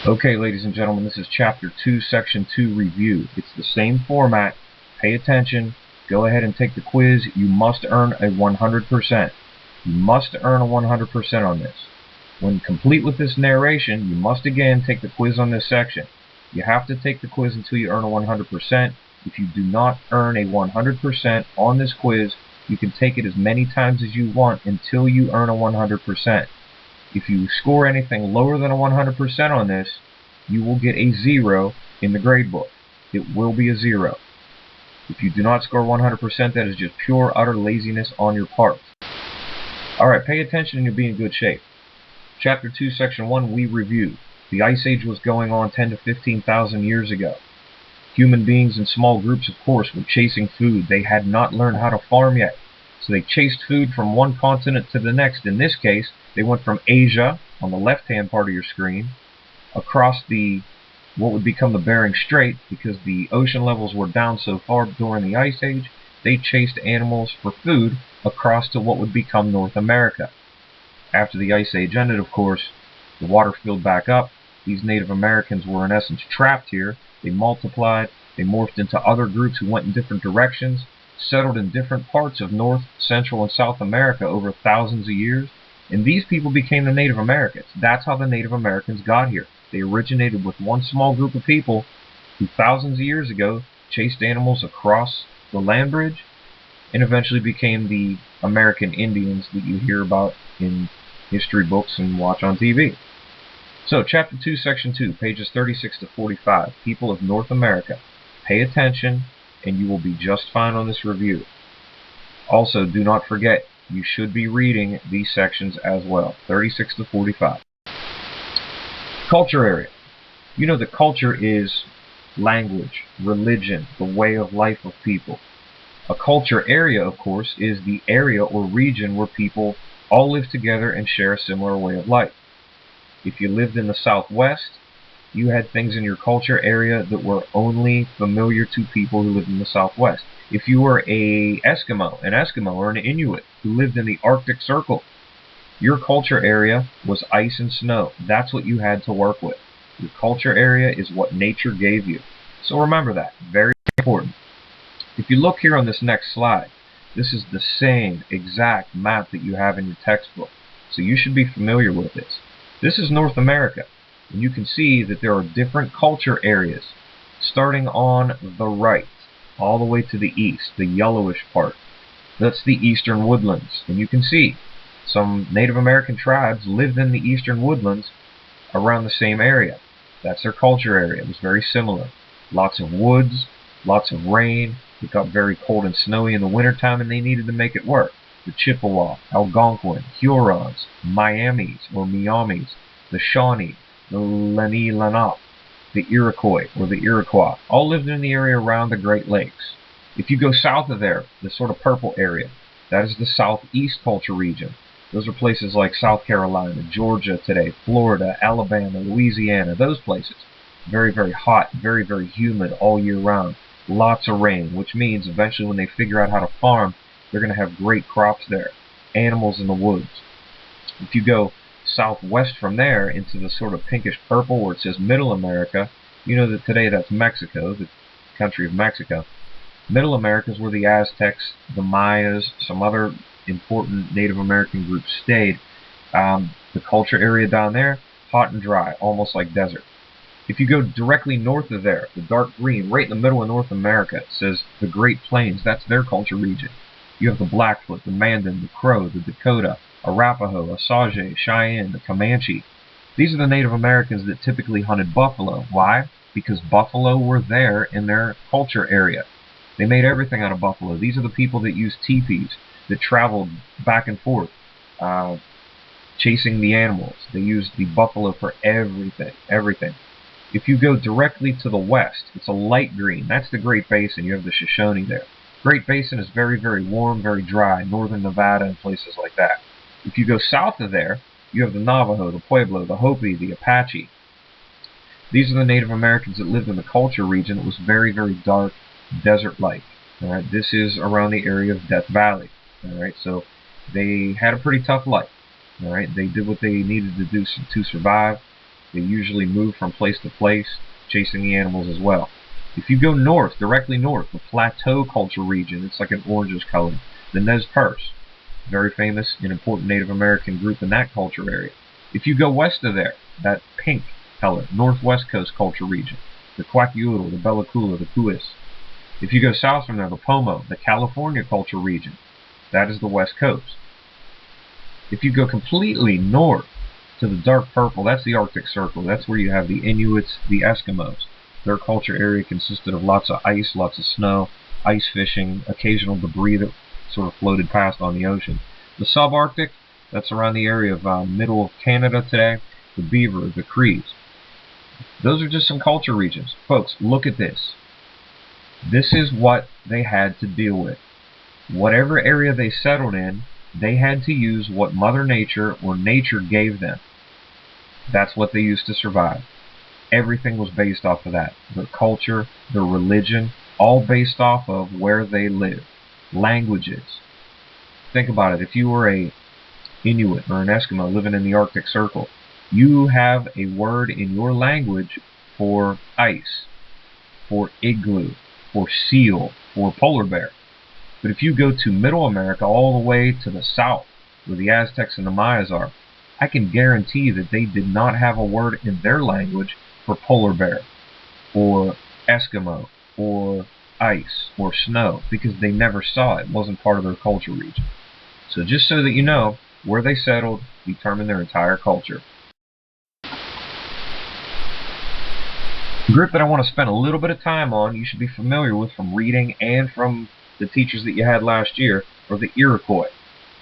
Okay, ladies and gentlemen, this is Chapter 2, Section 2 review. It's the same format. Pay attention. Go ahead and take the quiz. You must earn a 100%. You must earn a 100% on this. When complete with this narration, you must again take the quiz on this section. You have to take the quiz until you earn a 100%. If you do not earn a 100% on this quiz, you can take it as many times as you want until you earn a 100%. If you score anything lower than a 100% on this, you will get a 0 in the grade book. It will be a 0. If you do not score 100%, that is just pure, utter laziness on your part. Alright, pay attention and you'll be in good shape. Chapter 2, Section 1, we review. The Ice Age was going on 10 to 15,000 years ago. Human beings in small groups, of course, were chasing food. They had not learned how to farm yet. So they chased food from one continent to the next. In this case, they went from Asia, on the left-hand part of your screen, across what would become the Bering Strait, because the ocean levels were down so far during the Ice Age. They chased animals for food across to what would become North America. After the Ice Age ended, of course, the water filled back up. These Native Americans were in essence trapped here. They multiplied. They morphed into other groups who went in different directions, settled in different parts of North, Central, and South America over thousands of years. And these people became the Native Americans. That's how the Native Americans got here. They originated with one small group of people who thousands of years ago chased animals across the land bridge and eventually became the American Indians that you hear about in history books and watch on TV. So, Chapter 2, Section 2, pages 36 to 45, People of North America. Pay attention, and you will be just fine on this review. Also, do not forget, you should be reading these sections as well, 36 to 45. Culture area. You know that culture is language, religion, the way of life of people. A culture area, of course, is the area or region where people all live together and share a similar way of life. If you lived in the Southwest, you had things in your culture area that were only familiar to people who lived in the Southwest. If you were an Eskimo or an Inuit who lived in the Arctic Circle, your culture area was ice and snow. That's what you had to work with. Your culture area is what nature gave you. So remember that. Very important. If you look here on this next slide, this is the same exact map that you have in your textbook. So you should be familiar with this. This is North America. And you can see that there are different culture areas, starting on the right, all the way to the east, the yellowish part. That's the eastern woodlands. And you can see some Native American tribes lived in the eastern woodlands around the same area. That's their culture area. It was very similar. Lots of woods, lots of rain. It got very cold and snowy in the wintertime, and they needed to make it work. The Chippewa, Algonquin, Hurons, Miamis or Miamis, the Shawnee, the Lenni Lenape, the Iroquois or the Iroquois, all lived in the area around the Great Lakes. If you go south of there, the sort of purple area, that is the southeast culture region. Those are places like South Carolina, Georgia today, Florida, Alabama, Louisiana, those places. Very, very hot, very, very humid all year round. Lots of rain, which means eventually when they figure out how to farm, they're going to have great crops there. Animals in the woods. If you go southwest from there into the sort of pinkish purple where it says Middle America, you know that today that's Mexico, the country of Mexico. Middle America is where the Aztecs, the Mayas, some other important Native American groups stayed. The culture area down there, hot and dry, almost like desert. If you go directly north of there, the dark green, right in the middle of North America, it says the Great Plains. That's their culture region. You have the Blackfoot, the Mandan, the Crow, the Dakota, Arapaho, Osage, Cheyenne, the Comanche. These are the Native Americans that typically hunted buffalo. Why? Because buffalo were there in their culture area. They made everything out of buffalo. These are the people that used teepees, that traveled back and forth, chasing the animals. They used the buffalo for everything, everything. If you go directly to the west, it's a light green. That's the Great Basin. You have the Shoshone there. Great Basin is very, very warm, very dry. Northern Nevada and places like that. If you go south of there, you have the Navajo, the Pueblo, the Hopi, the Apache. These are the Native Americans that lived in the culture region that was very, very dark, desert-like. All right, this is around the area of Death Valley. All right, so they had a pretty tough life. All right, they did what they needed to do to survive. They usually move from place to place, chasing the animals as well. If you go north, directly north, the Plateau culture region, it's like an orangish color. The Nez Perce, very famous and important Native American group in that culture area. If you go west of there, that pink color, northwest coast culture region, the Kwakiutl, the Bella Coola, the Couis. If you go south from there, the Pomo, the California culture region, that is the west coast. If you go completely north to the dark purple, that's the Arctic Circle. That's where you have the Inuits, the Eskimos. Their culture area consisted of lots of ice, lots of snow, ice fishing, occasional debris that sort of floated past on the ocean. The subarctic, that's around the area of middle of Canada today, the Beaver, the Crees. Those are just some culture regions. Folks, look at this. This is what they had to deal with. Whatever area they settled in, they had to use what Mother Nature or nature gave them. That's what they used to survive. Everything was based off of that. Their culture, their religion, all based off of where they live. Languages. Think about it. If you were a Inuit or an Eskimo living in the Arctic Circle, you have a word in your language for ice, for igloo, for seal, for polar bear. But if you go to Middle America all the way to the south, where the Aztecs and the Mayas are, I can guarantee that they did not have a word in their language for polar bear, or Eskimo, or ice, or snow, because they never saw it. It wasn't part of their culture region. So just so that you know, where they settled determined their entire culture. The group that I want to spend a little bit of time on, you should be familiar with from reading and from the teachers that you had last year, are the Iroquois.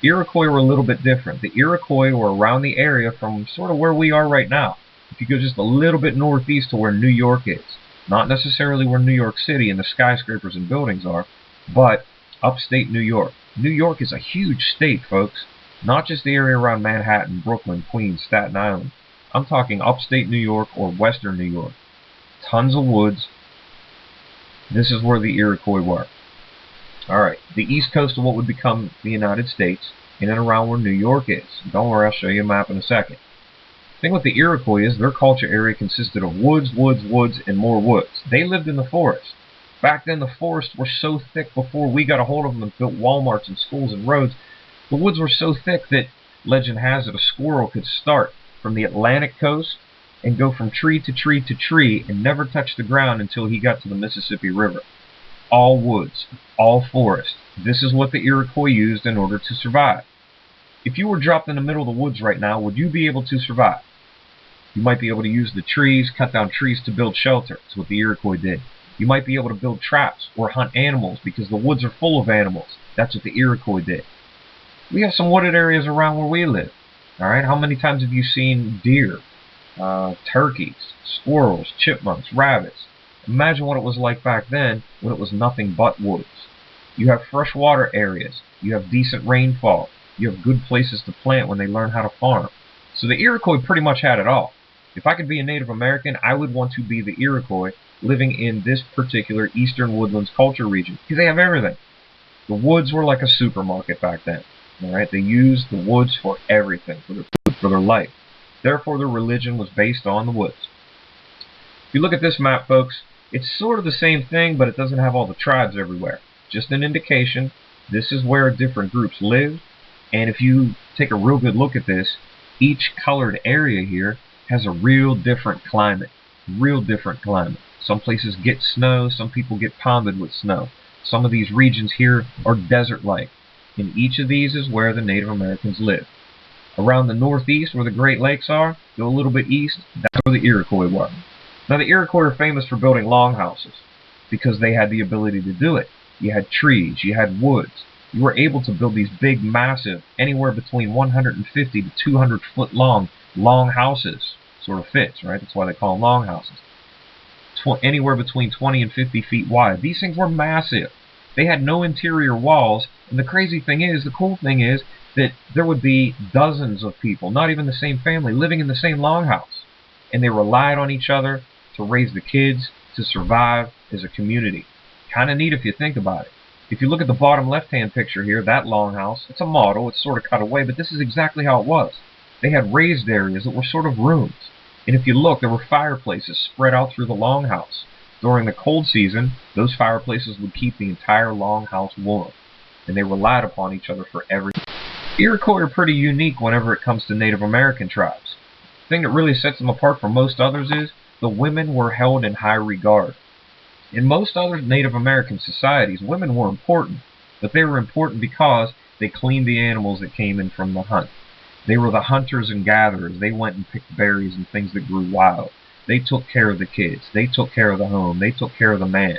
Iroquois were a little bit different. The Iroquois were around the area from sort of where we are right now. If you go just a little bit northeast to where New York is, not necessarily where New York City and the skyscrapers and buildings are, but upstate New York. New York is a huge state, folks. Not just the area around Manhattan, Brooklyn, Queens, Staten Island. I'm talking upstate New York or western New York. Tons of woods. This is where the Iroquois were. Alright, the east coast of what would become the United States, in and around where New York is. Don't worry, I'll show you a map in a second. The thing with the Iroquois is their culture area consisted of woods, woods, and more woods. They lived in the forest. Back then the forests were so thick before we got a hold of them and built Walmarts and schools and roads. The woods were so thick that, legend has it, a squirrel could start from the Atlantic coast and go from tree to tree to tree and never touch the ground until he got to the Mississippi River. All woods, all forest. This is what the Iroquois used in order to survive. If you were dropped in the middle of the woods right now, would you be able to survive? You might be able to use the trees, cut down trees to build shelter. That's what the Iroquois did. You might be able to build traps or hunt animals because the woods are full of animals. That's what the Iroquois did. We have some wooded areas around where we live. Alright, how many times have you seen deer, turkeys, squirrels, chipmunks, rabbits? Imagine what it was like back then when it was nothing but woods. You have freshwater areas. You have decent rainfall. You have good places to plant when they learn how to farm. So the Iroquois pretty much had it all. If I could be a Native American, I would want to be the Iroquois living in this particular eastern woodlands culture region because they have everything. The woods were like a supermarket back then. Alright, they used the woods for everything, for their food, for their life. Therefore, their religion was based on the woods. If you look at this map, folks, it's sort of the same thing, but it doesn't have all the tribes everywhere. Just an indication, this is where different groups live, and if you take a real good look at this, each colored area here has a real different climate. Real different climate. Some places get snow, some people get pounded with snow. Some of these regions here are desert-like. And each of these is where the Native Americans live. Around the northeast, where the Great Lakes are, go a little bit east, that's where the Iroquois were. Now the Iroquois are famous for building longhouses because they had the ability to do it. You had trees, you had woods. You were able to build these big, massive, anywhere between 150 to 200 foot long houses. Sort of fits, right? That's why they call them long houses. Anywhere between 20 and 50 feet wide. These things were massive. They had no interior walls, and the crazy thing is, the cool thing is, that there would be dozens of people, not even the same family, living in the same longhouse. And they relied on each other to raise the kids, to survive as a community. Kind of neat if you think about it. If you look at the bottom left-hand picture here, that longhouse, it's a model, it's sort of cut away, but this is exactly how it was. They had raised areas that were sort of rooms. And if you look, there were fireplaces spread out through the longhouse. During the cold season, those fireplaces would keep the entire longhouse warm, and they relied upon each other for everything. The Iroquois are pretty unique whenever it comes to Native American tribes. The thing that really sets them apart from most others is the women were held in high regard. In most other Native American societies, women were important, but they were important because they cleaned the animals that came in from the hunt. They were the hunters and gatherers. They went and picked berries and things that grew wild. They took care of the kids. They took care of the home. They took care of the man.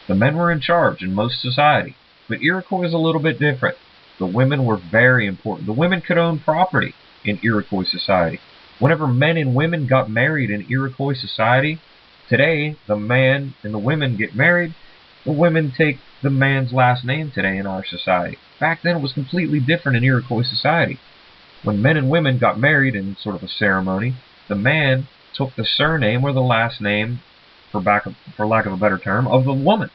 The men were in charge in most society, but Iroquois is a little bit different. The women were very important. The women could own property in Iroquois society. Whenever men and women got married in Iroquois society, today the man and the women get married. The women take the man's last name today in our society. Back then it was completely different in Iroquois society. When men and women got married in sort of a ceremony, the man took the surname or the last name, for lack of a better term, of the woman.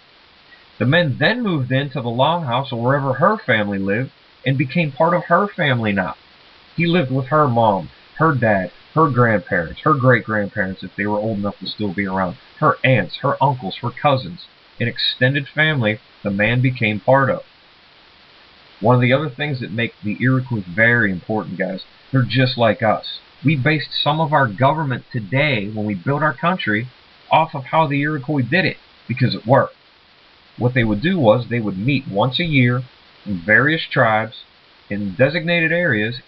The men then moved into the longhouse or wherever her family lived and became part of her family now. He lived with her mom, her dad, her grandparents, her great-grandparents if they were old enough to still be around, her aunts, her uncles, her cousins, an extended family the man became part of. One of the other things that make the Iroquois very important, guys, they're just like us. We based some of our government today, when we built our country, off of how the Iroquois did it, because it worked. What they would do was they would meet once a year in various tribes in designated areas,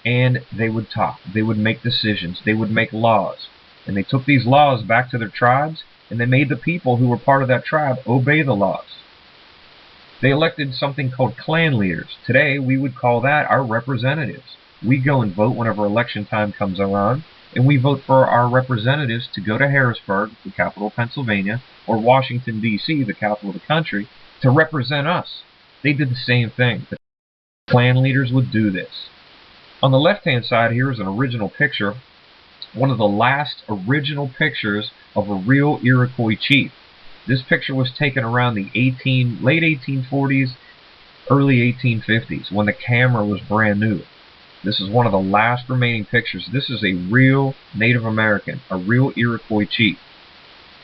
and they would talk. They would make decisions. They would make laws. And they took these laws back to their tribes, and they made the people who were part of that tribe obey the laws. They elected something called clan leaders. Today, we would call that our representatives. We go and vote whenever election time comes around, and we vote for our representatives to go to Harrisburg, the capital of Pennsylvania, or Washington, D.C., the capital of the country, to represent us. They did the same thing. The clan leaders would do this. On the left-hand side here is an original picture, one of the last original pictures of a real Iroquois chief. This picture was taken around the late 1840s, early 1850s, when the camera was brand new. This is one of the last remaining pictures. This is a real Native American, a real Iroquois chief.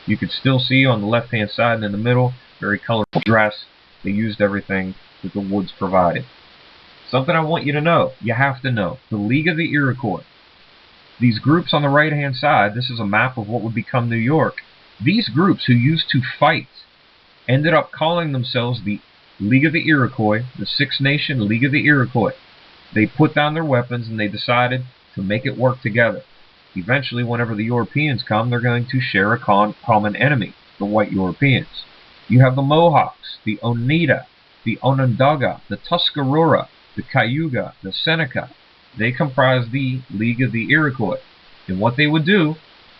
You can still see on the left-hand side and in the middle, very colorful dress. They used everything that the woods provided. Something I want you to know, you have to know, the League of the Iroquois. These groups on the right-hand side, this is a map of what would become New York. These groups who used to fight ended up calling themselves the League of the Iroquois, the Six Nation League of the Iroquois. They put down their weapons and they decided to make it work together. Eventually, whenever the Europeans come, they're going to share a common enemy, the white Europeans. You have the Mohawks, the Oneida, the Onondaga, the Tuscarora, the Cayuga, the Seneca. They comprise the League of the Iroquois. And what they would do,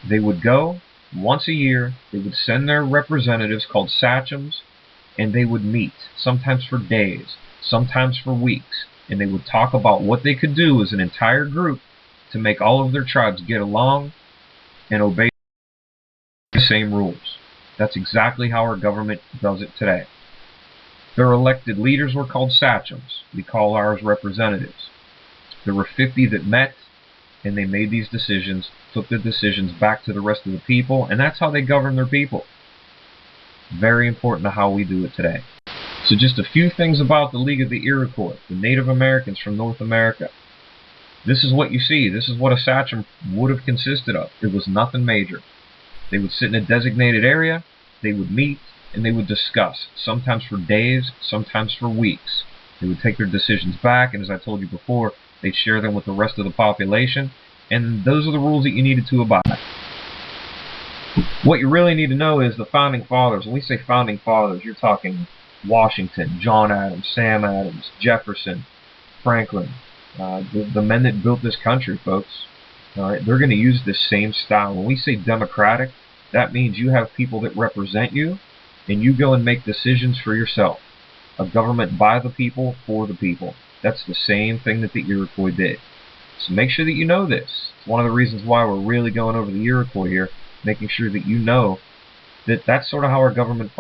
they would go once a year, they would send their representatives called sachems, and they would meet, sometimes for days, sometimes for weeks, and they would talk about what they could do as an entire group to make all of their tribes get along and obey the same rules. That's exactly how our government does it today. Their elected leaders were called sachems. We call ours representatives. There were 50 that met, and they made these decisions, took the decisions back to the rest of the people, and that's how they govern their people. Very important to how we do it today. So just a few things about the League of the Iroquois, the Native Americans from North America. This is what you see. This is what a sachem would have consisted of. It was nothing major. They would sit in a designated area, they would meet, and they would discuss, sometimes for days, sometimes for weeks. They would take their decisions back, and as I told you before, they'd share them with the rest of the population, and those are the rules that you needed to abide by. What you really need to know is the Founding Fathers. When we say Founding Fathers, you're talking Washington, John Adams, Sam Adams, Jefferson, Franklin, the men that built this country, folks. All right, they're going to use this same style. When we say democratic, that means you have people that represent you, and you go and make decisions for yourself. A government by the people, for the people. That's the same thing that the Iroquois did. So make sure that you know this. It's one of the reasons why we're really going over the Iroquois here, making sure that you know that that's sort of how our government functions.